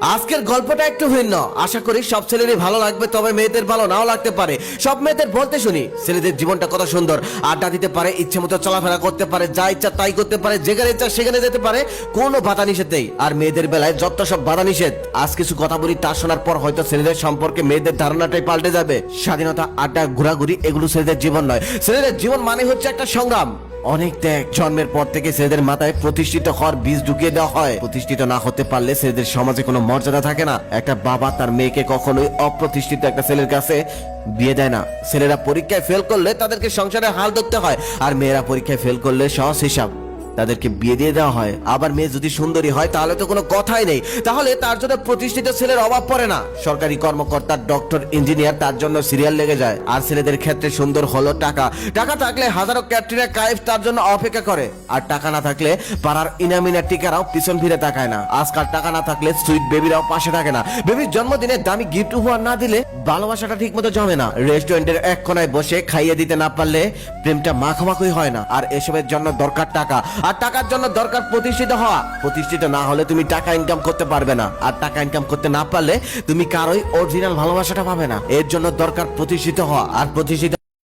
আজকের গল্পটা একটু ভিন্ন। আশা করি সব ছেলেরই ভালো লাগবে, তবে মেয়েদের ভালো নাও লাগতে পারে। সব মেয়েদের বলতে শুনি ছেলেদের জীবনটা কত সুন্দর, আড্ডা দিতে পারে, ইচ্ছে মতো চলাফেরা করতে পারে, যা ইচ্ছা তাই করতে পারে, যেখানে ইচ্ছা সেখানে যেতে পারে, কোনো বাধা নিষেধ নেই। আর মেয়েদের বেলায় যত সব বাধা নিষেধ। আজ কিছু কথা বলি, তা শোনার পর হয়তো ছেলেদের সম্পর্কে মেয়েদের ধারণাটাই পাল্টে যাবে। স্বাধীনতা, আড্ডা, ঘোরাঘুরি এগুলো ছেলেদের জীবন নয়। ছেলেদের জীবন মানে হচ্ছে একটা সংগ্রাম, অনেক ত্যাগ। জন্মের পর থেকে ছেলেদের মাথায় প্রতিষ্ঠিত হওয়ার বীজ ঢুকিয়ে দেওয়া হয়। প্রতিষ্ঠিত না হতে পারলে ছেলেদের সমাজে কোনো মর্যাদা থাকে না। একটা বাবা তার মেয়েকে কখনোই অপ্রতিষ্ঠিত একটা ছেলের কাছে বিয়ে দেয় না। ছেলেরা পরীক্ষায় ফেল করলে তাদেরকে সংসারে হাল ধরতে হয়, আর মেয়েরা পরীক্ষায় ফেল করলে সহজ হিসাব, তাদেরকে বিয়ে দিয়ে দেওয়া হয়। আবার মেয়ে যদি সুন্দরী হয় তাহলে তো কোনো কথাই নেই, তাহলে তার জন্য প্রতিষ্ঠিত ছেলের অভাব পড়ে না। সরকারি কর্মকর্তা, ডক্টর, ইঞ্জিনিয়ার, তার জন্য সিরিয়াল লেগে যায়। আর ছেলেদের ক্ষেত্রে সুন্দর হলো টাকা। টাকা থাকলে হাজারো ক্যাটরিনা কাইফ তার জন্য অপেক্ষা করে, আর টাকা না থাকলে পাড়ার ইনামিনা টিকারাও পিছন ফিরে তাকায় না। আজকাল টাকা না থাকলে সুইট বেবিরাও পাশে থাকে না। বেবির জন্মদিনে দামি গিফট উপহার না দিলে ভালোবাসাটা ঠিক মতো জমে না। রেস্টুরেন্টের এক কোনায় বসে খাইয়ে দিতে না পারলে প্রেমটা মাখামাখি হয় না। আর এসবের জন্য দরকার টাকা, আর টাকার জন্য দরকার প্রতিষ্ঠিত হওয়া। প্রতিষ্ঠিত না হলে তুমি টাকা ইনকাম করতে পারবে না, আর টাকা ইনকাম করতে না পারলে তুমি কারোই অরিজিনাল ভালোবাসাটা পাবে না। এর জন্য দরকার প্রতিষ্ঠিত হওয়া, আর প্রতিষ্ঠিত